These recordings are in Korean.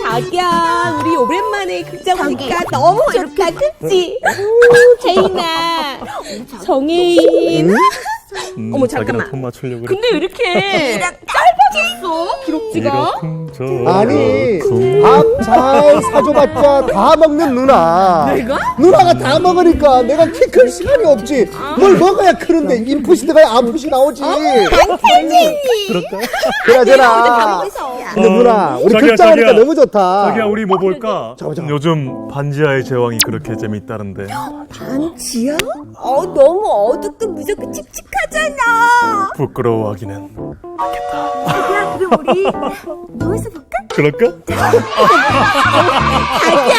자기야, 우리 오랜만에 극장 오니까 너무 좋다, 그치? 제인아, 정혜인. 어머, 잠깐만. 톤 맞추려고 근데 왜 이렇게 짧아졌어, 기록지가? 아니, 밥 잘 사줘봤자 다 먹는 누나. 내가? 누나가 다 먹으니까 내가 키 클 시간이 없지. 뭘 먹어야 크는데 인풋이 들어가야 아웃풋이 나오지. 당연히. 그럴까? 그러잖아. 근데 누나, 우리 자기야, 극장 오니까 자기야. 너무 좋다. 자기야, 우리 뭐 볼까? 잠깐. 요즘 반지하의 제왕이 그렇게 재밌다는데. 반지야? 너무 어둡고 무섭고 칙칙하잖아. 부끄러워하기는. 야, 그럼 우리 누워서 볼까? 그럴까? 자기야,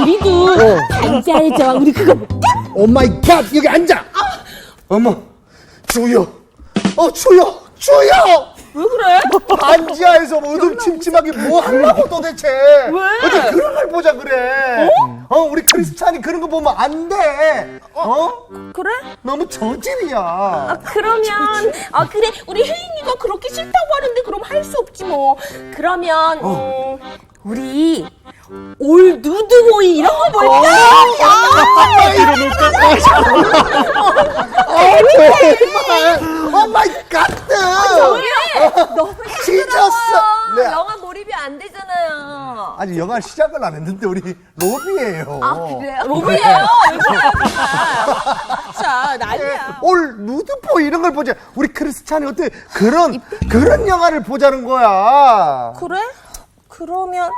우리도 반지하의 제왕 우리 그거 볼까? 오 마이 갓, 여기 앉아. 어머, 주여. 주여. 왜 그래? 반지하에서 어둠침침하게 뭐 하려고 도대체? 왜? 어제 그런 걸 보자 그래. 우리 크리스찬이 그런 거 보면 안 돼. 그래? 너무 저질이야. 그러면 그래, 우리 혜인이가 그렇게 싫다고 하는데 그럼 할 수 없지 뭐. 그러면 우리 올 누드보이 이런 거 볼까? 정말. 오 마이 갓. 너무 찢었어. 네. 영화 몰입이 안 되잖아요. 아니 영화 시작을 안 했는데 우리 로비예요. 그래요? 로비예요? 자, 난리야. 올 누드보 이런 걸 보자. 우리 크리스찬이 어때 그런 영화를 보자는 거야. 그래? 그러면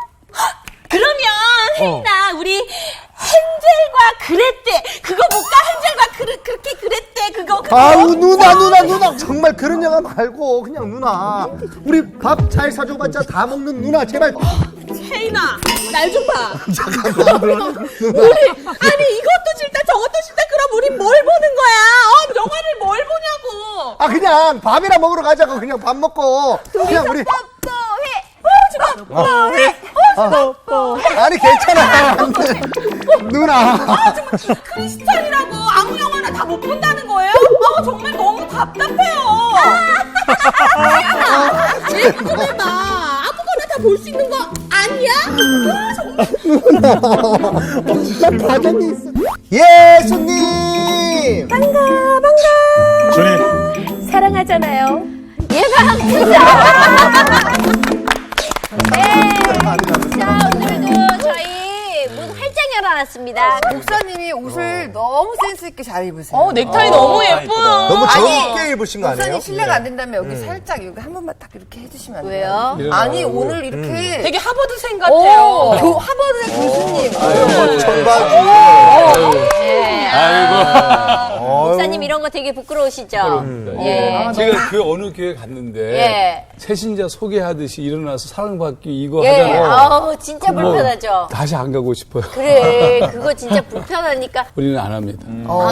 혜인아, 우리 헨젤과 그레테 그거 볼까? 헨젤과 그렇게 그랬대 그거. 아우 누나 정말 그런 영화 말고 그냥 누나 우리 밥 잘 사줘봤자 다 먹는 누나 제발. 혜인아, 날 좀 봐. 잠깐만 누나. 아니 이것도 싫다 저것도 싫다. 그럼 우린 뭘 보는 거야? 영화를 뭘 보냐고. 아 그냥 밥이나 먹으러 가자고. 그냥 밥 먹고 그냥 우리 아니 괜찮아. 누나 정말 크리스찬이라고 아무 영화나 다 못 본다는 거예요? 정말 너무 답답해요. 예쁘게 봐. 아무거나 다 볼 수 있는 거 아니야? 정말. 나 가정이 있어. 예수님 반가. 준이. 사랑하잖아요. 예방 투자. 네. 자, 오늘도 저희 문 활짝 열어놨습니다. 목사님이 옷을 너무 센스 있게 잘 입으세요. 넥타이 너무 예뻐요. 너무 아니, 젊게 입으신 거 아니에요? 목사님 실례가 안 된다면 여기 살짝 여기 한 번만 딱 이렇게 해주시면 안 돼요? 왜요? 아니 오늘 이렇게 되게 하버드생 같아요. 하버드 교수님. 청바지. 목사님 이런 거 되게 부끄러우시죠? 예. 제가 그 어느 교회 갔는데 예. 새신자 소개하듯이 일어나서 사랑받기 이거 예. 하다가 진짜 불편하죠? 다시 안 가고 싶어요. 그래. 그거 진짜 불편하니까. 우리는 안 합니다.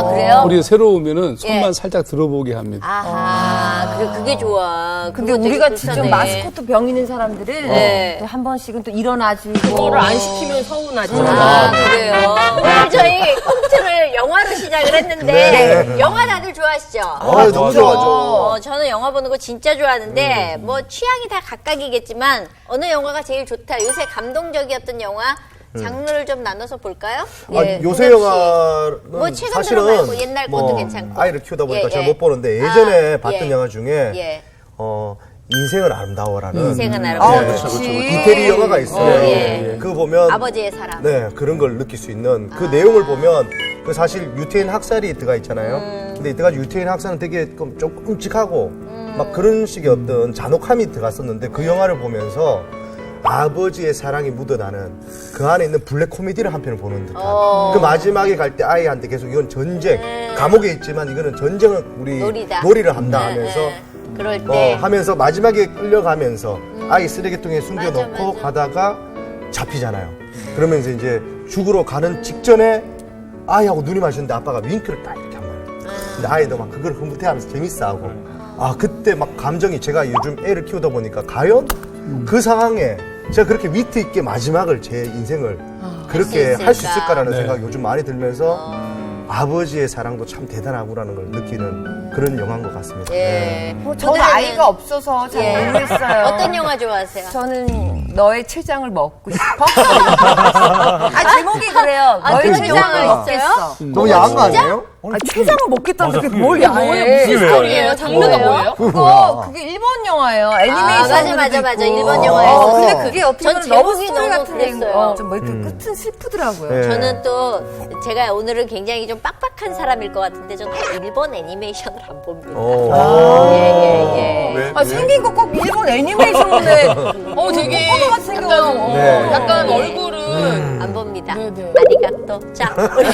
그래요? 우리가 새로 오면은 손만 예. 살짝 들어보게 합니다. 아하. 그래, 그게 좋아. 근데 그거 되게 우리가 불편해. 직접 마스코트 병 있는 사람들은 네. 또 한 번씩은 또 일어나주고. 그거를 안 시키면 서운하죠. 그래요. 오늘 저희 콘트를 영화로 시작을 했는데 영화 다들 좋아하시죠? 너무 좋아죠. 저는 영화 보는 거 진짜 좋아하는데 뭐 취향이 다 각각이겠지만 어느 영화가 제일 좋다. 요새 감동적이었던 영화 장르를 좀 나눠서 볼까요? 예, 요새 혹시 영화는 뭐 최근 사실은 들어 말고 옛날 것도 괜찮고. 아이를 키우다 보니까 예, 잘 예. 못 보는데 예전에 아, 봤던 예. 영화 중에 예. 인생은 아름다워라는 인생은 아름다워. 이태리 영화가 있어요. 예. 그거 보면 아버지의 사랑. 네 그런 걸 느낄 수 있는 그 내용을 보면 그 사실 유태인 학살이 들어가 있잖아요. 근데 이때가 유태인 학살은 되게 좀 끔찍하고 막 그런 식의 어떤 잔혹함이 들어갔었는데 그 영화를 보면서 아버지의 사랑이 묻어나는 그 안에 있는 블랙 코미디를 한 편을 보는 듯한 그 마지막에 갈 때 아이한테 계속 이건 전쟁 감옥에 있지만 이거는 전쟁은 우리 놀이다. 놀이를 한다 하면서 그럴 때 하면서 마지막에 끌려가면서 아이 쓰레기통에 숨겨놓고 맞아. 가다가 잡히잖아요. 그러면서 이제 죽으러 가는 직전에 아이하고 눈이 마주쳤는데 아빠가 윙크를 딱 이렇게 한 거예요. 근데 아이도 막 그걸 흐뭇해하면서 재밌어하고 그때 막 감정이 제가 요즘 애를 키우다 보니까 과연 그 상황에 제가 그렇게 위트 있게 마지막을 제 인생을 그렇게 할 수 있을까라는 생각이 요즘 많이 들면서 아버지의 사랑도 참 대단하구라는 걸 느끼는 그런 영화인 것 같습니다. 예. 저는 아이가 없어서 잘 예. 모르겠어요. 어떤 영화 좋아하세요? 저는 너의 췌장을 먹고 싶어. 제목이 그래요. 아, 너의 그런 췌장을 영화가 먹겠어. 너무 야한 거 아니에요? 췌장을 먹겠다는데 그게 뭘 그게 야해? 무슨 소리예요? 장르가 뭐예요? 그게 일본 영화예요. 애니메이션. 맞아. 일본 영화에서. 근데 그게 어떻게 전 보면 러브 제목이 스토리 너무 같은 게 그랬어요. 좀 뭐 이렇게 끝은 슬프더라고요. 네. 저는 또 제가 오늘은 굉장히 좀 빡빡한 사람일 것 같은데 저는 일본 애니메이션을 안 봅니다. 예. 생긴 거 꼭 일본 애니메이션인데 되게 코너 같이 생겨요. 네. 약간 얼굴은 안 봅니다. 네네. 아리가또. 자, 우리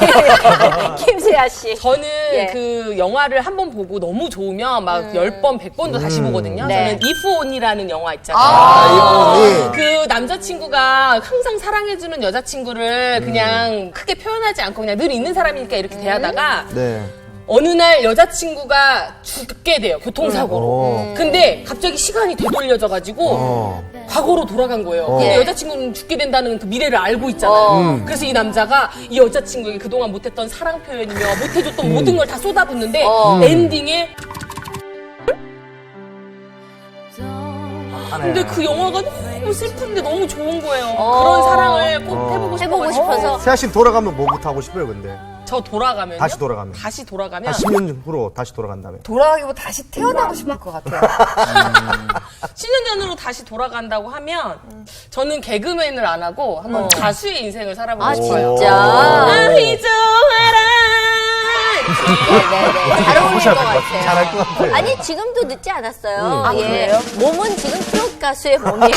김세아 씨. 저는 예. 그 영화를 한 번 보고 너무 좋으면 막 10번, 100번도 다시 보거든요. 네. 저는 이프온이라는 영화 있잖아요. 이분이 그 남자친구가 항상 사랑해주는 여자친구를 그냥 크게 표현하지 않고 그냥 늘 있는 사람이니까 이렇게 대하다가 네. 어느 날 여자친구가 죽게 돼요. 교통사고로. 근데 갑자기 시간이 되돌려져가지고 과거로 돌아간 거예요. 근데 여자친구는 죽게 된다는 그 미래를 알고 있잖아요. 그래서 이 남자가 이 여자친구에게 그동안 못했던 사랑 표현이며 못해줬던 모든 걸 다 쏟아붓는데 엔딩에 근데 그 영화가 너무 슬픈데 너무 좋은 거예요. 그런 사랑을 꼭 해보고 싶어서. 세아 씨 돌아가면 뭐부터 하고 싶어요, 근데? 저 돌아가면요? 다시 돌아가면. 다시 돌아가면 한 10년 후로 다시 돌아간다면. 돌아가기보다 다시 태어나고 싶을 것 같아요. 10년 전으로 다시 돌아간다고 하면 저는 개그맨을 안 하고 한번 가수의 인생을 살아보고 아, 싶어요. 진짜? 아이 좋아라. 네네네. 잘 어울릴 것 같아요. 잘할 것 같아요. 아니, 지금도 늦지 않았어요. 아, 예. 그래요? 몸은 지금 트롯 가수의 몸이에요.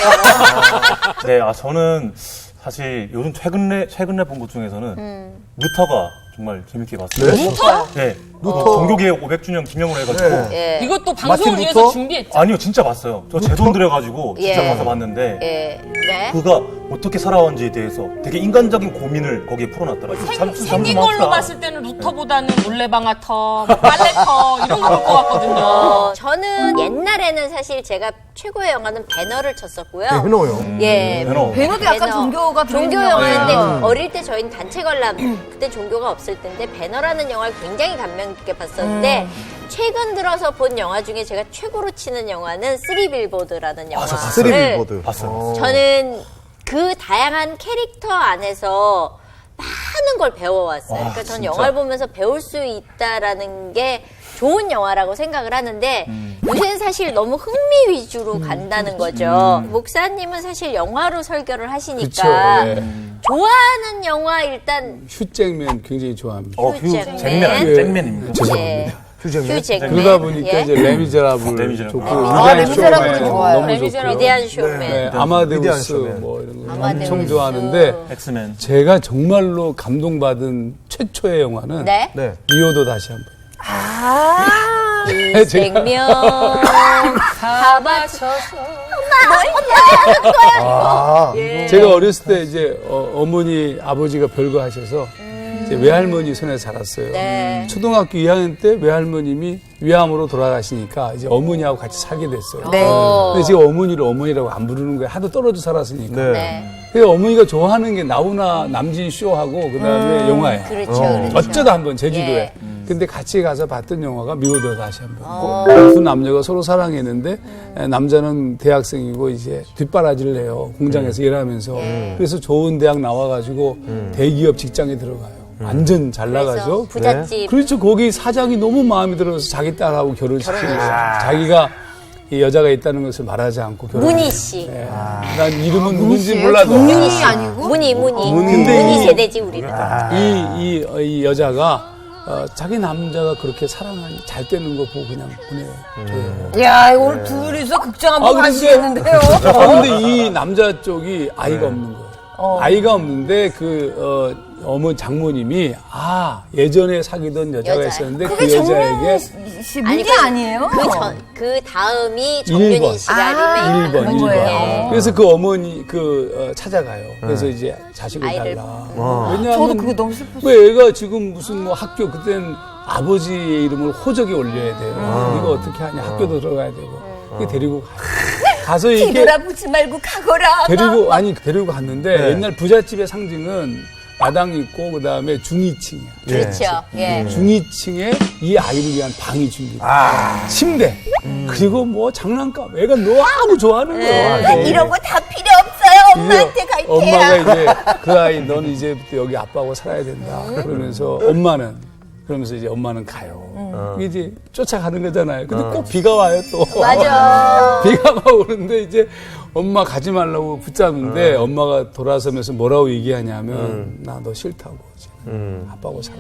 네, 저는 사실 요즘 최근에 본 것 중에서는 루터가 정말 재밌게 봤어요. 루터? 네, 종교개혁 500주년 기념으로 해가지고. 예. 이것도 방송을 마틴 위해서 루터? 준비했죠. 아니요, 진짜 봤어요. 저 제 돈 들여가지고 진짜 예. 가서 봤는데. 예. 네. 그가 어떻게 살아왔는지에 대해서 되게 인간적인 고민을 거기에 풀어놨더라고요. 생긴 걸로 봤을 때는 루터보다는 물레방아터, 뭐 빨래터 이런 거 볼 것 같거든요. 저는 옛날에는 사실 제가 최고의 영화는 배너를 쳤었고요. 현호요. 예. 배너. 배너도 약간 배너. 종교가 종교 들어있는 영화인데 영화예요. 어릴 때 저희는 단체 관람 그때 종교가 없을 때인데 배너라는 영화를 굉장히 감명 깊게 봤었는데 최근 들어서 본 영화 중에 제가 최고로 치는 영화는 쓰리 빌보드라는 영화를 쓰리 빌보드. 봤어요. 저는 그 다양한 캐릭터 안에서 많은 걸 배워왔어요. 그러니까 저는 진짜. 영화를 보면서 배울 수 있다라는 게 좋은 영화라고 생각을 하는데 요새는 사실 너무 흥미 위주로 간다는 거죠. 목사님은 사실 영화로 설교를 하시니까 그쵸, 예. 좋아하는 영화 일단 휴잭맨 굉장히 좋아합니다. 휴잭맨. 잭맨 아니에요? 잭맨입니다. 죄송합니다. 휴잭맨. 그러다 보니까 예. 이제 레미제라블 레미제라블. 좋고 레미제라블은 쇼맨 좋아요. 너무 레미제라블. 좋고 위대한 쇼맨. 네, 위대한 아마데우스 쇼맨. 뭐 이런 거 아마데우스. 엄청 좋아하는데 엑스맨. 제가 정말로 감동받은 최초의 영화는 네. 네. 리오도 다시 한번. 이 생명 다 바쳐서 제가 어렸을 때 이제 어머니 아버지가 별거하셔서 이제 외할머니 손에 자랐어요. 네. 초등학교 2학년 때 외할머님이 위암으로 돌아가시니까 이제 어머니하고 같이 살게 됐어요. 네. 근데 제가 어머니를 어머니라고 안 부르는 거예요. 하도 떨어져 살았으니까. 네. 네. 그래서 어머니가 좋아하는 게 나훈아 남진 쇼하고 그다음에 영화예요. 그렇죠. 그렇죠. 어쩌다 한번 제주도에. 예. 근데 같이 가서 봤던 영화가 미워도 다시 한번. 두 남녀가 서로 사랑했는데 남자는 대학생이고 이제 뒷바라지를 해요. 공장에서 일하면서. 그래서 좋은 대학 나와가지고 대기업 직장에 들어가요. 완전 잘 나가죠. 부잣집. 그렇죠. 거기 사장이 너무 마음에 들어서 자기 딸하고 결혼시키는 거예요. 자기가 이 여자가 있다는 것을 말하지 않고 결혼. 문희 씨. 난 이름은 누군지 몰라도 정윤이 아니고 문희. 근데 문희 세대지 우리는. 이 여자가 자기 남자가 그렇게 사랑하니 잘 되는 거 보고 그냥 보내줘요. 야, 오늘 둘이서 극장 한번 가시겠는데요. 근데 이 남자 쪽이 아이가 없는 거예요. 아이가 없는데 어머니 장모님이 예전에 사귀던 여자가 여자. 있었는데 그게 그 여자에게 정윤이 씨 문제 아니에요? 그 다음이 정윤희 1번. 씨가 리메이크 그런 한 거예요. 거예요. 그래서 그 어머니 찾아가요. 그래서 이제 자식을 아이를. 달라. 저도 왜냐하면 그게 너무 슬펐어요. 왜 애가 지금 무슨 뭐 학교 그땐 아버지의 이름을 호적에 올려야 돼요. 이거 어떻게 하냐? 학교도 들어가야 되고. 이게 데리고 가서 이렇게 뒤돌아보지 말고 가거라. 데리고 갔는데 옛날 부잣집의 상징은 마당 있고 그다음에 중위층이야. 그렇죠. 예. 중위층에 이 아이를 위한 방이 준비돼. 침대. 그리고 뭐 장난감. 애가 너무 좋아하는 거야. 이런 거 다 필요 없어요. 엄마한테 갈게요. 엄마가 이제 그 아이 너는 이제부터 여기 아빠하고 살아야 된다. 그러면서 그러면서 이제 엄마는 가요. 이게 이제 쫓아가는 거잖아요. 근데 꼭 비가 와요 또. 맞아. 비가 막 오는데 이제 엄마 가지 말라고 붙잡는데 엄마가 돌아서면서 뭐라고 얘기하냐면 나 너 싫다고 지금 아빠하고 살라.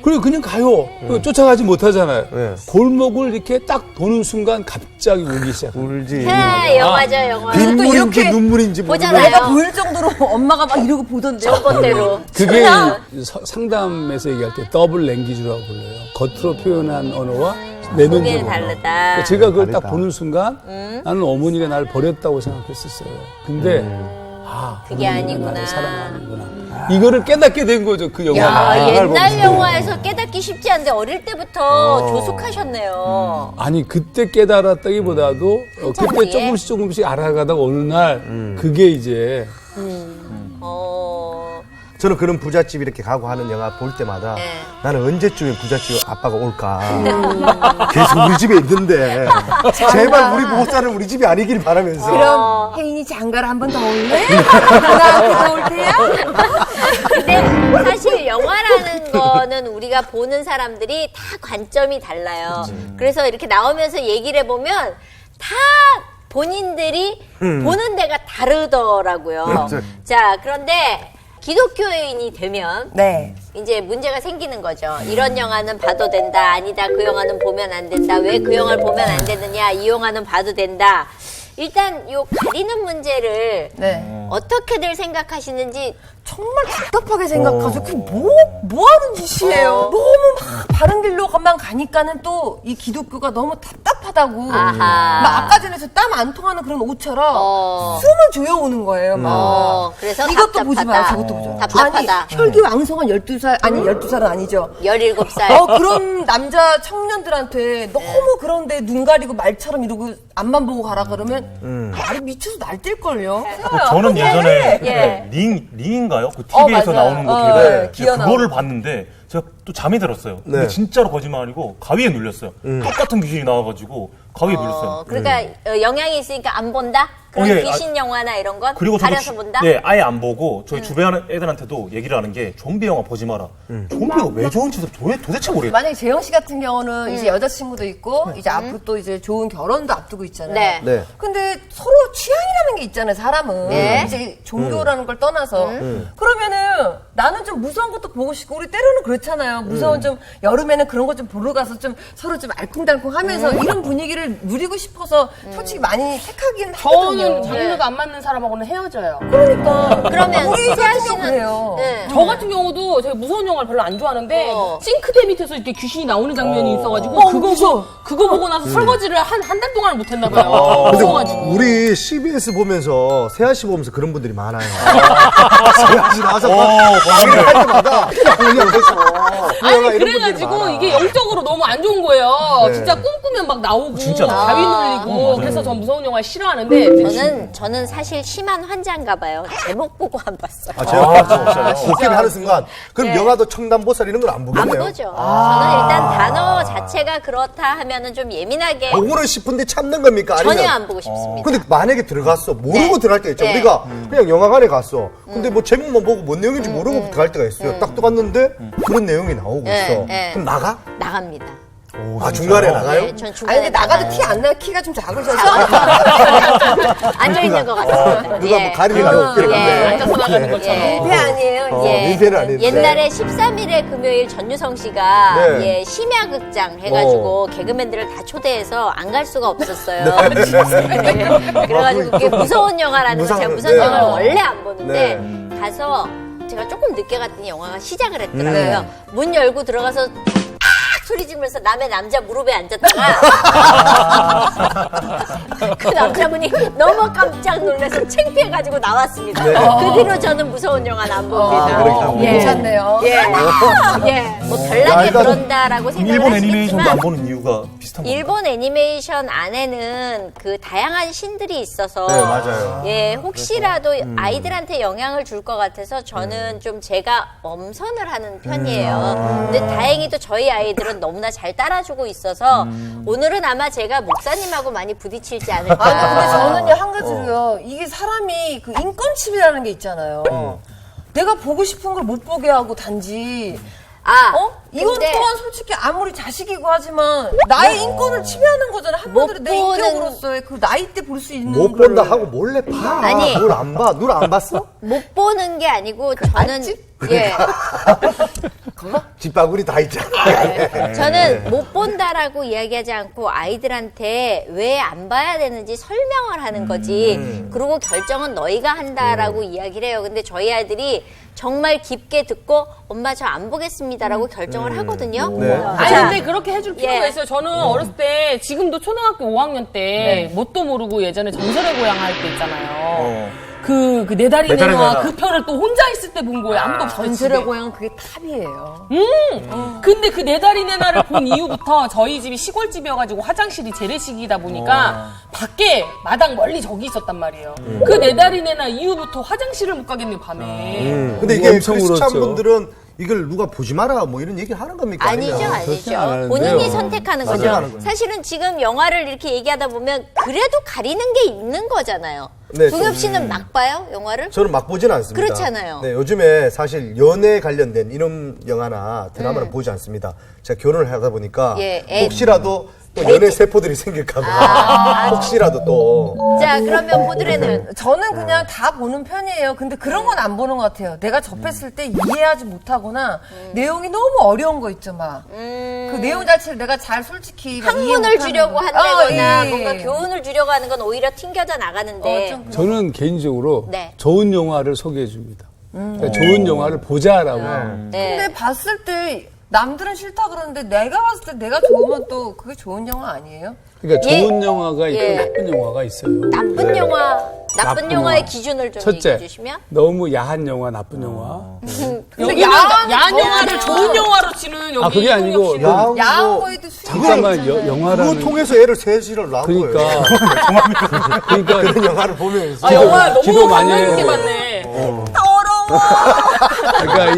그리고 그냥 가요. 쫓아가지 못하잖아요. 네. 골목을 이렇게 딱 도는 순간 갑자기 울기 시작. 울지. 영화죠, 영화. 빗물인지 이렇게 눈물인지 보잖아요. 내가 보일 정도로 엄마가 막 이러고 보던데. 저번대로. 그게 상담에서 얘기할 때 더블 랭귀지라고 불러요. 겉으로 표현한 언어와 내면적으로. 그게 다르다. 제가 그걸 딱 다르다. 보는 순간 나는 어머니가 나를 버렸다고 생각했었어요. 근데 그게 어머니가 아니구나. 나를 사랑하는구나. 이거를 깨닫게 된 거죠, 그 영화. 야, 옛날 영화에서 깨닫기 쉽지 않은데 어릴 때부터 조숙하셨네요. 아니 그때 깨달았다기보다도 한참 그때 뒤에? 조금씩 알아가다가 어느 날 그게 이제 저는 그런 부잣집 이렇게 가고 하는 영화 볼 때마다 네. 나는 언제쯤에 부잣집 아빠가 올까. 계속 우리 집에 있는데 제발 우리 목사는 우리 집이 아니길 바라면서. 그럼 혜인이 장가를 한 번 더 올래? 나 들어올 테야? 근데 사실 영화라는 거는 우리가 보는 사람들이 다 관점이 달라요. 그래서 이렇게 나오면서 얘기를 해보면 다 본인들이 보는 데가 다르더라고요. 그렇죠. 자, 그런데 기독교인이 되면 네. 이제 문제가 생기는 거죠. 이런 영화는 봐도 된다. 아니다. 그 영화는 보면 안 된다. 왜 그 영화를 보면 안 되느냐. 이 영화는 봐도 된다. 일단 요 가리는 문제를 네. 어떻게들 생각하시는지 정말 답답하게 생각하죠. 그게 뭐 하는 짓이에요? 너무 막 바른 길로만 가니까는 또 이 기독교가 너무 답답하다고. 아하. 막 아까 전에 저 땀 안 통하는 그런 옷처럼 숨을 조여오는 거예요. 막. 그래서 이것도 답답하다. 보지 마요. 저것도 보지 마요. 답답하다. 아니, 혈기왕성한 12살, 아니 12살은 아니죠. 17살. 그런 남자 청년들한테 너무 그런데 눈 가리고 말처럼 이러고 앞만 보고 가라 그러면 말이 미쳐서 날뛸걸요. 저는 예전에 예. 링인가요? 그 TV에서 맞아요. 나오는 거 걔가 기어 그거를 봤는데 제가 또 잠이 들었어요. 근데 네. 진짜로 거짓말 아니고 가위에 눌렸어요. 똑같은 귀신이 나와가지고 가위에 눌렸어요. 그러니까 영향이 있으니까 안 본다? 그런 예, 귀신 영화나 이런 건 그리고 저도 가려서 본다? 네, 아예 안 보고 저희 주변 애들한테도 얘기를 하는 게 좀비 영화 보지 마라. 좀비가 왜 좋은지 도대체 모르겠어요. 만약에 재영 씨 같은 경우는 이제 여자친구도 있고 이제 앞으로 또 이제 좋은 결혼도 앞두고 있잖아요. 네. 네. 근데 서로 취향이라는 게 있잖아요, 사람은. 네. 이제 종교라는 걸 떠나서. 그러면은 나는 좀 무서운 것도 보고 싶고 우리 때로는 그렇잖아요. 무서운 좀 여름에는 그런 거 좀 보러 가서 좀 서로 좀 알콩달콩 하면서 이런 분위기를 누리고 싶어서 솔직히 많이 택하긴 하거든요. 저는 장르가 안 맞는 사람하고는 헤어져요. 그러니까. 그러면 우리 세아 같은 경우 씨는 그래요. 네. 저 같은 경우도 제가 무서운 영화를 별로 안 좋아하는데 어. 싱크대 밑에서 이렇게 귀신이 나오는 장면이 있어가지고 무서워. 그거 보고 나서 설거지를 한 달 동안 못 했나 봐요. 무서워가지고. 우리 CBS 보면서 세아 씨 보면서 그런 분들이 많아요. 세아 씨 나와서 방해를 할 때마다 그냥 그래서 아니 그래가지고 이게 영적으로 너무 안 좋은 거예요. 네. 진짜 꿈꾸면 막 나오고 진짜 나와요. 가위 눌리고 그래서 전 무서운 영화 싫어하는데 저는 사실 심한 환자인가 봐요. 제목 보고 안 봤어요. 제가 복귀를 하는 순간 그럼 네. 영화도 청담보살 이런 걸 안 안 보겠네요. 보죠. 저는 일단 단어 자체가 그렇다 하면은 좀 예민하게 보고는 싶은데 참는 겁니까? 아니면 전혀 안 보고 싶습니다. 근데 만약에 들어갔어 모르고 네. 들어갈 때 있죠. 네. 우리가 그냥 영화관에 갔어. 근데 뭐 제목만 보고 뭔 내용인지 모르고 들어갈 때가 있어요. 딱 들어갔는데 그런 내용이 나오고 네, 있어. 네. 그럼 나가? 나갑니다. 아 중간에 나가요? 네, 전 아니 중간에 근데 나가도 나가요. 티 안 나요? 키가 좀 작으셔서. 앉아 있는 것 같습니다. 누가 뭐 가리려고 없기를 예. 한데. 앉아서 나가는 것처럼. 민폐 아니에요. 민폐는 아닌데. 옛날에 13일의 금요일 전유성 씨가 네. 예, 심야극장 해가지고 개그맨들을 다 초대해서 안 갈 수가 없었어요. 네. 그래가지고 그게 무서운 영화라는 걸 제가 무서운 네. 영화를 원래 안 보는데 네. 가서 제가 조금 늦게 갔더니 영화가 시작을 했더라고요. 문 열고 들어가서 소리 지르면서 남의 남자 무릎에 앉았다가 그 남자분이 너무 깜짝 놀라서 창피해가지고 나왔습니다. 그 뒤로 저는 무서운 영화는 안 봅니다. 괜찮네요. 예, 뭐 별나게 야, 일단 그런다라고 생각을 일본 애니메이션도 안 하시겠지만 보는 이유가 이유가 비슷한 건가요? 일본 애니메이션 안에는 그 다양한 신들이 있어서 네, 맞아요. 예, 혹시라도 아이들한테 영향을 줄 것 같아서 저는 좀 제가 엄선을 하는 편이에요. 근데 다행히도 저희 아이들은 너무나 잘 따라주고 있어서 오늘은 아마 제가 목사님하고 많이 부딪힐지 않을까. 아니 근데 저는요 한 가지로요 이게 사람이 그 인권침이라는 게 있잖아요. 내가 보고 싶은 걸 못 보게 하고 단지 이건 근데 또한 솔직히 아무리 자식이고 하지만 나의 인권을 침해하는 거잖아. 한마디로 내 보는- 인격으로서의 그 나이 때 볼 수 있는 못 본다 하고 몰래 봐. 아니. 눈 안 봐. 눈 안 봤어? 못 보는 게 아니고 저는 예. 뒷바구니 다 있잖아. 저는 못 본다라고 이야기하지 않고 아이들한테 왜 안 봐야 되는지 설명을 하는 거지. 그리고 결정은 너희가 한다라고 이야기를 해요. 근데 저희 아이들이 정말 깊게 듣고 엄마 저 안 보겠습니다라고 결정을 하거든요. 네. 아니 자, 근데 그렇게 해줄 필요가 예. 있어요. 저는 어렸을 때 지금도 초등학교 5학년 때 뭣도 모르고 예전에 전설의 고향 할 때 있잖아요. 그 내 다리 내 다리 내놔 내놔. 그 편을 또 혼자 있을 때 본 거예요. 아무도 없을 때 전설의 집에. 고향은 그게 탑이에요. 근데 그 내 다리 내놔를 본 이후부터 저희 집이 시골집이어가지고 화장실이 재래식이다 보니까 밖에 마당 멀리 저기 있었단 말이에요. 그 내 다리 내놔 이후부터 화장실을 못 가겠네요 밤에. 근데 이게 엄청 크리스찬 울었죠. 분들은 이걸 누가 보지 마라 뭐 이런 얘기 하는 겁니까? 아니죠, 아니면? 아니죠. 안 하는데요. 본인이 선택하는 거죠. 선택하는 거예요. 사실은 지금 영화를 이렇게 얘기하다 보면 그래도 가리는 게 있는 거잖아요. 네, 동엽 씨는 막 봐요, 영화를? 저는 막 보진 않습니다. 그렇잖아요. 네, 요즘에 사실 연애 관련된 이런 영화나 드라마를 보지 않습니다. 제가 결혼을 하다 보니까 예, 혹시라도 또 연애 세포들이 생길까봐 혹시라도 또 자, 그러면 보드레는 저는 그냥 다 보는 편이에요. 근데 그런 건 안 보는 것 같아요. 내가 접했을 때 이해하지 못하거나 내용이 너무 어려운 거 있죠, 막. 그 내용 자체를 내가 잘 솔직히 막 이해 학문을 못하는 주려고 거. 한다거나 예. 뭔가 교훈을 주려고 하는 건 오히려 튕겨져 나가는데 좀 저는 개인적으로 네. 좋은 영화를 소개해 줍니다. 그러니까 좋은 영화를 보자라고. 네. 근데 봤을 때 남들은 싫다 그러는데 내가 봤을 때 내가 좋으면 또 그게 좋은 영화 아니에요? 그러니까 예. 좋은 영화가 있고 예. 나쁜 영화가 있어요. 나쁜 영화, 나쁜 나쁜 영화의 영화. 기준을 좀 첫째, 얘기해 주시면 너무 야한 영화, 나쁜 영화. 여기는 야한 야한 영화를 좋은 영화로 치는 여기 그게 아니고 이동엽 씨는 야한 야한 거 거에도 잠깐만 그거 영화라는. 통해서 애를 셋이를 낳은 그러니까 거예요. 그러니까 그런 영화를 보면서 아, 영화 기도 너무 많이 감명 깊게 해요. 봤네. 그러니까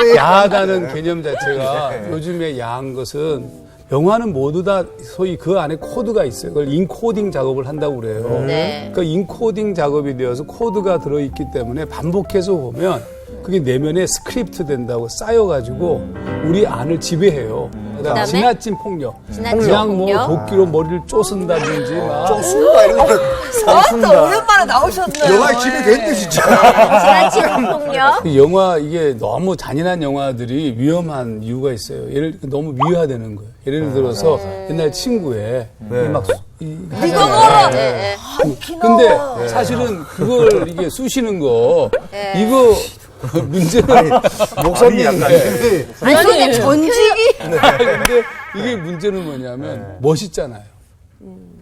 이 야하다는 개념 자체가 요즘에 야한 것은 영화는 모두 다 소위 그 안에 코드가 있어요. 그걸 인코딩 작업을 한다고 그래요. 네. 그러니까 인코딩 작업이 되어서 코드가 들어있기 때문에 반복해서 보면 그게 내면에 스크립트 된다고 쌓여가지고 우리 안을 지배해요. 그다음에 그다음에? 지나친 폭력. 지나친 그냥 뭐 폭력? 도끼로 머리를 쪼순다든지 막 순다 이런 거 또 오랜만에 나오셨네요. 영화에 지배됐대 진짜. 지나친 폭력. 그 영화 이게 너무 잔인한 영화들이 위험한 이유가 있어요. 예를 들어 너무 미화되는 거예요. 예를 들어서 옛날 친구에 막 이거 걸어. 네. 근데 사실은 그걸 이게 쑤시는 거 이거 문제는 목사님 약간 근데 아니 근데 전직이 근데 이게 문제는 뭐냐면 멋있잖아요.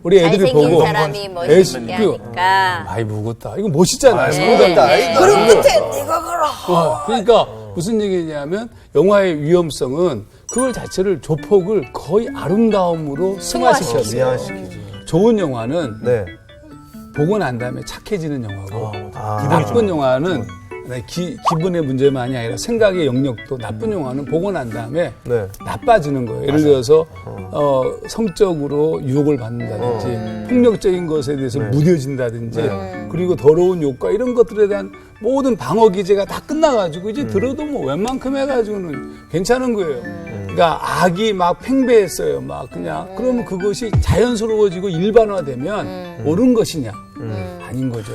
우리 애들이 잘생긴 보고 사람이 멋있게 하니까. 많이 묵었다. 이거 멋있잖아요. 네. 그럼 끝에 이거 걸어. 그러니까 무슨 얘기냐면 영화의 위험성은 그걸 자체를 조폭을 거의 아름다움으로 승화시켰어요. 미화시키지. 좋은 영화는 네. 보고 난 다음에 착해지는 영화고 아, 나쁜 영화는 기분의 문제만이 아니라 생각의 영역도 나쁜 영화는 보고 난 다음에 네. 나빠지는 거예요. 예를 들어서 성적으로 유혹을 받는다든지 폭력적인 것에 대해서 무뎌진다든지 그리고 더러운 욕과 이런 것들에 대한 모든 방어 기제가 다 끝나가지고 이제 들어도 뭐 웬만큼 해가지고는 괜찮은 거예요. 그러니까 악이 막 팽배했어요. 막 그냥 그러면 그것이 자연스러워지고 일반화되면 옳은 것이냐? 아닌 거죠.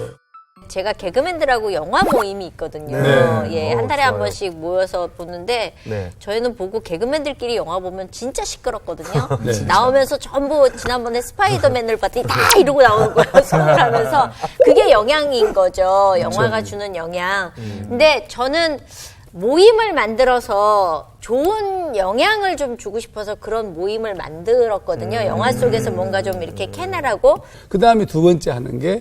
제가 개그맨들하고 영화 모임이 있거든요. 네. 예, 한 달에 한 좋아요. 번씩 모여서 보는데 네. 저희는 보고 개그맨들끼리 영화 보면 진짜 시끄럽거든요. 나오면서 전부 지난번에 스파이더맨을 봤더니 다 이러고 나오는 거예요. 수업을 하면서. 그게 영향인 거죠. 영화가 주는 영향. 근데 저는 모임을 만들어서 좋은 영향을 좀 주고 싶어서 그런 모임을 만들었거든요. 영화 속에서 뭔가 좀 이렇게 캐ner하고 그 다음에 두 번째 하는 게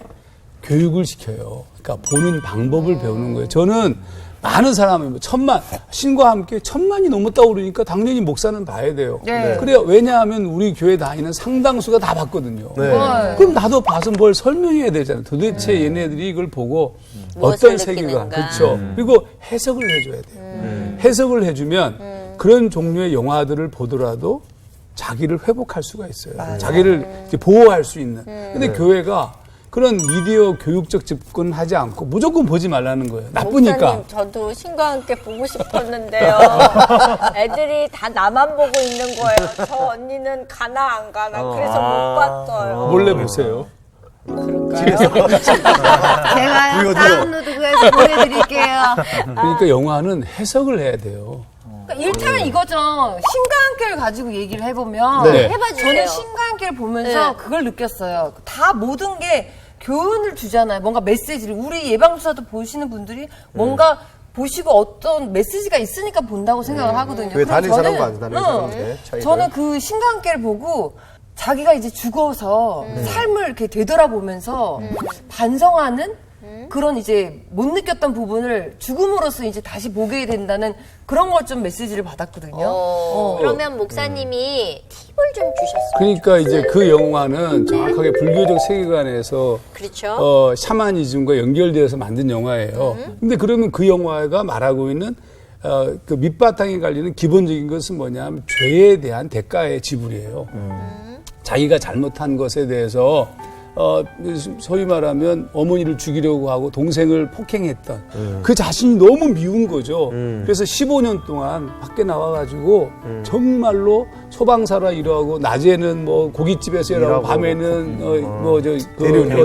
교육을 시켜요. 그러니까 보는 방법을 배우는 거예요. 저는 많은 사람이 뭐 1000만, 신과 함께 1000만이 넘었다고 그러니까 당연히 목사는 봐야 돼요. 네. 그래요. 왜냐하면 우리 교회 다니는 상당수가 다 봤거든요. 네. 그럼 나도 봐서 뭘 설명해야 되잖아요. 도대체 얘네들이 이걸 보고 무엇을 어떤 세계관, 느끼는가. 그렇죠. 그리고 해석을 해줘야 돼요. 해석을 해주면 그런 종류의 영화들을 보더라도 자기를 회복할 수가 있어요. 자기를 이제 보호할 수 있는. 근데 교회가 그런 미디어 교육적 접근하지 않고 무조건 보지 말라는 거예요. 나쁘니까. 목사님, 저도 신과 함께 보고 싶었는데요. 애들이 다 나만 보고 있는 거예요. 저 언니는 가나 안 가나. 그래서 못 봤어요. 몰래 보세요. 제가 다운로드해서 보내드릴게요. 그러니까 영화는 해석을 해야 돼요. 그러니까 일단은 이거죠. 신과 함께를 가지고 얘기를 해보면 네. 해봐주세요. 저는 신과 함께를 보면서 네. 그걸 느꼈어요. 다 모든 게 교훈을 주잖아요. 뭔가 메시지를. 우리 예방주사도 보시는 분들이 뭔가 보시고 어떤 메시지가 있으니까 본다고 생각을 하거든요. 교회 그럼 다니는 저는, 사람과 안 다니는 사람의 차이를. 저는 그 신과 함께를 보고 자기가 이제 죽어서 삶을 이렇게 되돌아보면서 반성하는 그런 이제 못 느꼈던 부분을 죽음으로써 이제 다시 보게 된다는 그런 걸 좀 메시지를 받았거든요. 그러면 목사님이 팁을 좀 주셨어요. 그러니까 이제 그 영화는 정확하게 불교적 세계관에서 그렇죠. 샤머니즘과 연결되어서 만든 영화예요. 근데 그러면 그 영화가 말하고 있는 그 밑바탕에 갈리는 기본적인 것은 뭐냐면 죄에 대한 대가의 지불이에요. 자기가 잘못한 것에 대해서 소위 말하면 어머니를 죽이려고 하고 동생을 폭행했던 그 자신이 너무 미운 거죠. 그래서 15년 동안 밖에 나와가지고 정말로 소방사라 일하고 낮에는 뭐 고깃집에서 일하고 밤에는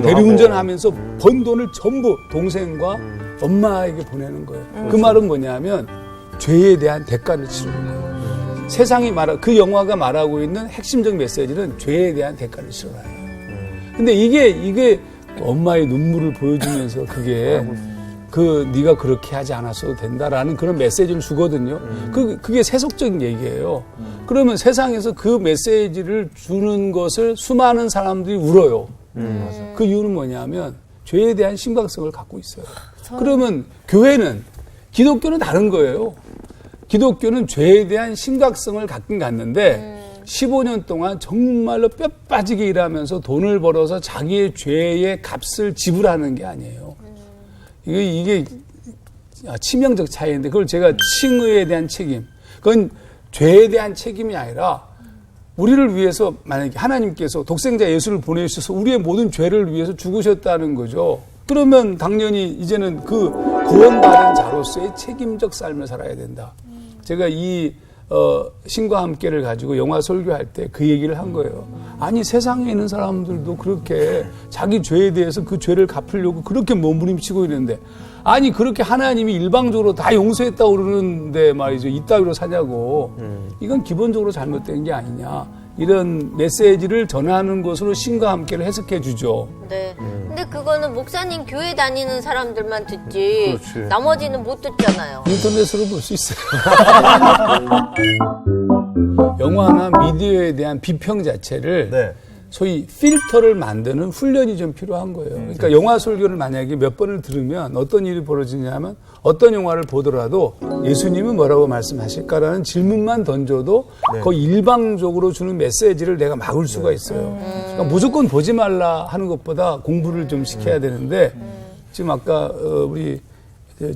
대리운전하면서 번 돈을 전부 동생과 엄마에게 보내는 거예요. 그 말은 뭐냐면 죄에 대한 대가를 치르는 거예요. 세상이 그 영화가 말하고 있는 핵심적 메시지는 죄에 대한 대가를 치러라요. 근데 이게 엄마의 눈물을 보여주면서 그게 네가 그렇게 하지 않았어도 된다라는 그런 메시지를 주거든요. 그게 세속적인 얘기예요. 그러면 세상에서 그 메시지를 주는 것을 수많은 사람들이 울어요. 그 이유는 뭐냐면 죄에 대한 심각성을 갖고 있어요. 그러면 교회는 기독교는 다른 거예요. 기독교는 죄에 대한 심각성을 갖긴 갖는데 15년 동안 정말로 뼈 빠지게 일하면서 돈을 벌어서 자기의 죄의 값을 지불하는 게 아니에요. 이게 치명적 차이인데 그걸 제가 칭의에 대한 책임. 그건 죄에 대한 책임이 아니라 우리를 위해서 만약에 하나님께서 독생자 예수를 보내주셔서 우리의 모든 죄를 위해서 죽으셨다는 거죠. 그러면 당연히 이제는 그 구원받은 자로서의 책임적 삶을 살아야 된다. 제가 이 신과 함께를 가지고 영화 설교할 때 그 얘기를 한 거예요. 아니 세상에 있는 사람들도 그렇게 자기 죄에 대해서 그 죄를 갚으려고 그렇게 몸부림치고 있는데 아니 그렇게 하나님이 일방적으로 다 용서했다고 그러는데 말이죠. 이따위로 사냐고. 이건 기본적으로 잘못된 게 아니냐. 이런 메시지를 전하는 것으로 신과 함께를 해석해 주죠. 네. 근데 그거는 목사님 교회 다니는 사람들만 듣지 그렇지. 나머지는 못 듣잖아요. 인터넷으로 볼 수 있어요. 영화나 미디어에 대한 비평 자체를 네. 소위 필터를 만드는 훈련이 좀 필요한 거예요. 그러니까 영화 설교를 만약에 몇 번을 들으면 어떤 일이 벌어지냐면 어떤 영화를 보더라도 예수님은 뭐라고 말씀하실까라는 질문만 던져도 거의 일방적으로 주는 메시지를 내가 막을 수가 있어요. 그러니까 무조건 보지 말라 하는 것보다 공부를 좀 시켜야 되는데 지금 아까 우리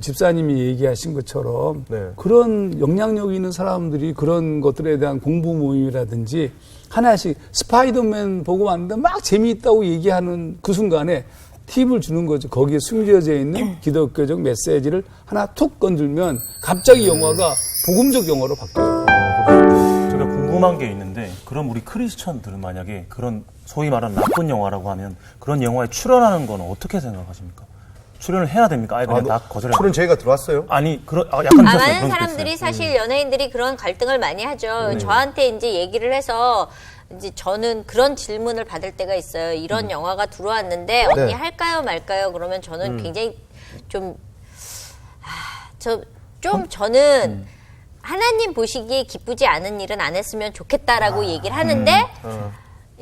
집사님이 얘기하신 것처럼 그런 영향력 있는 사람들이 그런 것들에 대한 공부 모임이라든지 하나씩 스파이더맨 보고 왔는데 막 재미있다고 얘기하는 그 순간에 팁을 주는 거죠. 거기에 숨겨져 있는 기독교적 메시지를 하나 툭 건들면 갑자기 영화가 복음적 영화로 바뀌어요. 제가 궁금한 게 있는데 그럼 우리 크리스천들은 만약에 그런 소위 말하는 나쁜 영화라고 하면 그런 영화에 출연하는 건 어떻게 생각하십니까? 출연을 해야 됩니까? 아예 그냥 다 거절해야 출연 됩니까? 저희가 들어왔어요? 아니 약간 많은 그런 사람들이 사실 연예인들이 그런 갈등을 많이 하죠. 저한테 이제 얘기를 해서 이제 저는 그런 질문을 받을 때가 있어요. 이런 영화가 들어왔는데 언니 할까요 말까요? 그러면 저는 굉장히 저는 하나님 보시기에 기쁘지 않은 일은 안 했으면 좋겠다라고 얘기를 하는데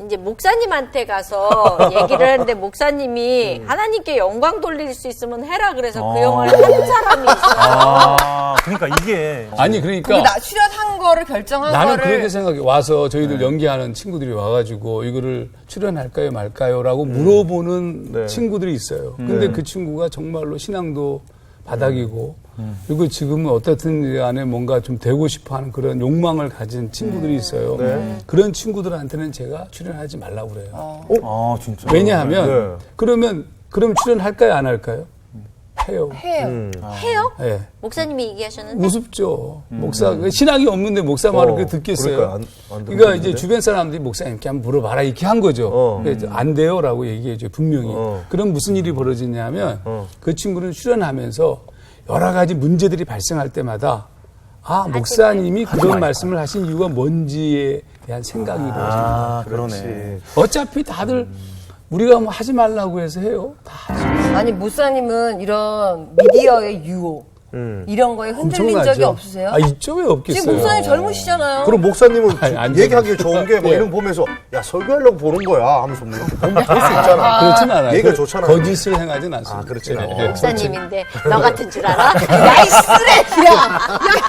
이제 목사님한테 가서 얘기를 했는데 목사님이 하나님께 영광 돌릴 수 있으면 해라 그래서 그 영화를 한 사람이 있어요. 아, 그러니까 이게 아니 그러니까 거기 나 출연한 거를 결정한 나는 거를 그렇게 생각해. 와서 저희들 연기하는 친구들이 와가지고 이거를 출연할까요 말까요라고 물어보는 친구들이 있어요. 근데 그 친구가 정말로 신앙도 바닥이고 그리고 지금은 어떻든 간에 뭔가 좀 되고 싶어하는 그런 욕망을 가진 친구들이 있어요. 그런 친구들한테는 제가 출연하지 말라고 그래요. 아, 진짜. 왜냐하면 그럼 출연할까요 안 할까요? 해요. 해요? 네. 목사님이 얘기하셨는데 우습죠. 목사 신앙이 없는데 목사 말을 그렇게 듣겠어요. 그러니까 안 그러니까 이제 주변 사람들이 목사님께 한번 물어봐라 이렇게 한 거죠. 그래서 안 돼요라고 얘기해줘 분명히. 그럼 무슨 일이 벌어지냐면 그 친구는 출연하면서 여러 가지 문제들이 발생할 때마다 아 목사님이 그런 말씀을 하신 이유가 뭔지에 대한 생각이 들어요. 아, 그러네. 어차피 다들 우리가 뭐 하지 말라고 해서 해요. 다 하죠. 아니 목사님은 이런 미디어의 유혹 이런 거에 흔들린 엄청나죠. 적이 없으세요? 아 있죠 왜 없겠어요. 지금 목사님 젊으시잖아요. 그럼 목사님은 아니, 안 얘기하기 좋은 게 뭐 예. 이런 거 보면서 야 설교하려고 보는 거야 하면서 뭐 이렇게 보면 볼 수 있잖아. 그렇진 않아요. 얘기가 좋잖아요. 거짓을 행하진 않습니다. 아, 그렇진 않아요. 네. 목사님인데 너 같은 줄 알아? 야이 쓰레기야!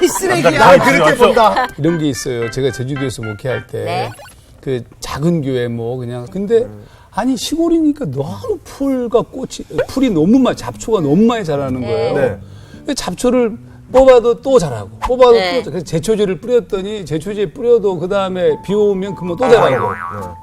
야이 쓰레기야! 아 그렇게 본다. 이런 게 있어요. 제가 제주도에서 목회할 때 네. 그 작은 교회 뭐 그냥 근데 아니 시골이니까 너무 풀이 너무 많이 잡초가 너무 많이 자라는 거예요. 네. 그 잡초를 뽑아도 또 자라고 뽑아도 네. 또 그래서 제초제를 뿌렸더니 제초제 뿌려도 그 다음에 비 오면 그만 또 자라고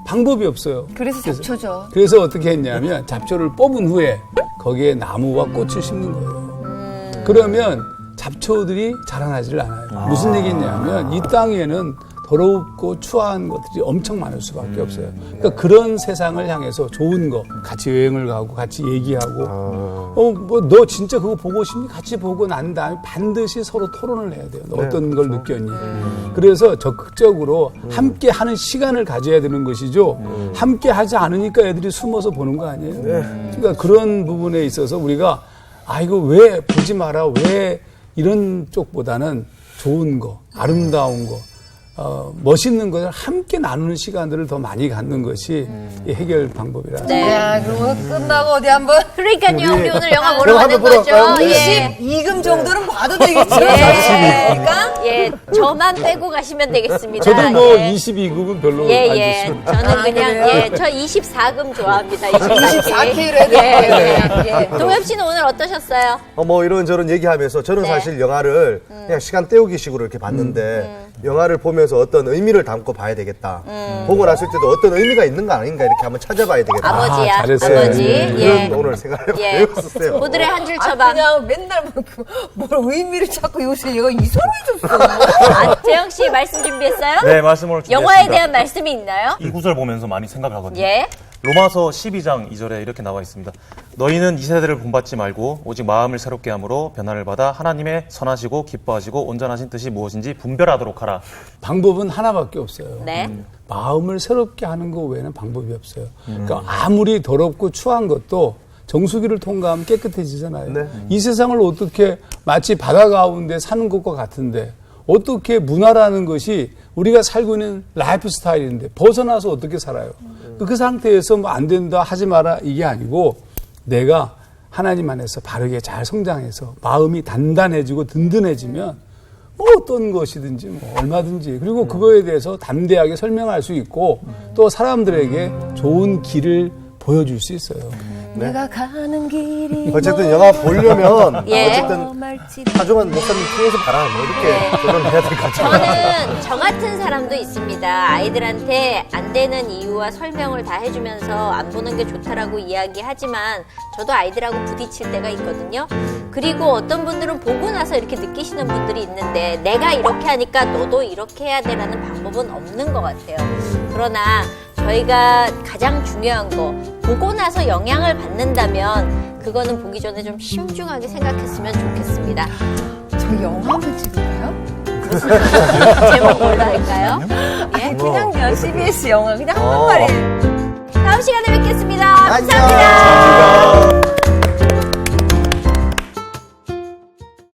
방법이 없어요. 그래서 잡초죠. 그래서 어떻게 했냐면 잡초를 뽑은 후에 거기에 나무와 꽃을 심는 거예요. 그러면 잡초들이 자라나지를 않아요. 무슨 얘기냐면 이 땅에는 더럽고 추한 것들이 엄청 많을 수밖에 없어요. 그러니까 그런 세상을 향해서 좋은 거 같이 여행을 가고 같이 얘기하고 뭐 너 진짜 그거 보고 싶니? 같이 보고 난 다음에 반드시 서로 토론을 해야 돼요. 너 어떤 걸 느꼈니? 그래서 적극적으로 함께 하는 시간을 가져야 되는 것이죠. 함께 하지 않으니까 애들이 숨어서 보는 거 아니에요? 그러니까 그런 부분에 있어서 우리가 아 이거 왜 보지 마라 왜 이런 쪽보다는 좋은 거 아름다운 거 멋있는 것을 함께 나누는 시간들을 더 많이 갖는 것이 이 해결 방법이라. 네. 야, 그럼 오늘 끝나고 어디 한번 그러니까요 우리 오늘 영화 보러 그럼 가는 한번 보러 거죠. 갈까요? 예. 22금 정도는 봐도 되겠죠? 예. 예, 저만 빼고 가시면 되겠습니다. 저도 뭐 예. 22급은 별로 예, 안 예. 좋습니다. 저는 그냥, 그래요? 예, 저 24금 좋아합니다. 24K로 해도 예. 동엽 씨는 오늘 어떠셨어요? 뭐 이런저런 얘기하면서 저는 네. 사실 영화를 그냥 시간 때우기식으로 이렇게 봤는데 영화를 보면서 어떤 의미를 담고 봐야 되겠다. 보고 났을 때도 어떤 의미가 있는가 아닌가 이렇게 한번 찾아봐야 되겠다. 아버지야, 잘했어요. 아버지. 예. 이런 오늘 생각을 예. 배웠었어요. 보드레 한 줄 아, 쳐봐. 그냥 맨날 뭘 의미를 찾고 요새 얘가 이성을 줬어. 아, 재영 씨 말씀 준비했어요? 네, 말씀을 준비했습니다. 영화에 대한 말씀이 있나요? 이 구절 보면서 많이 생각을 하거든요. 예. 로마서 12장 2절에 이렇게 나와 있습니다. 너희는 이 세대를 본받지 말고 오직 마음을 새롭게 함으로 변화를 받아 하나님의 선하시고 기뻐하시고 온전하신 뜻이 무엇인지 분별하도록 하라. 방법은 하나밖에 없어요. 네. 마음을 새롭게 하는 것 외에는 방법이 없어요. 그러니까 아무리 더럽고 추한 것도 정수기를 통과하면 깨끗해지잖아요. 네. 이 세상을 어떻게 마치 바다 가운데 사는 것과 같은데 어떻게 문화라는 것이 우리가 살고 있는 라이프 스타일인데 벗어나서 어떻게 살아요? 그 상태에서 뭐 안 된다 하지 마라 이게 아니고 내가 하나님 안에서 바르게 잘 성장해서 마음이 단단해지고 든든해지면 뭐 어떤 것이든지 뭐 얼마든지 그리고 그거에 대해서 담대하게 설명할 수 있고 또 사람들에게 좋은 길을 보여줄 수 있어요. 내가 가는 길이 어쨌든 영화 보려면 예. 어쨌든 하종환 목사님 통해서 봐라 뭐 이렇게 결론해야 될 것 같아요. 저는 저 같은 사람도 있습니다. 아이들한테 안 되는 이유와 설명을 다 해주면서 안 보는 게 좋다라고 이야기하지만 저도 아이들하고 부딪힐 때가 있거든요. 그리고 어떤 분들은 보고 나서 이렇게 느끼시는 분들이 있는데 내가 이렇게 하니까 너도 이렇게 해야 되라는 방법은 없는 것 같아요. 그러나 저희가 가장 중요한 거 보고 나서 영향을 받는다면 그거는 보기 전에 좀 신중하게 생각했으면 좋겠습니다. 저 영화만 찍을까요? 제목 뭘로 할까요? 예? 그냥요 CBS 영화 그냥 한번 말이에요. 다음 시간에 뵙겠습니다. 안녕. 감사합니다.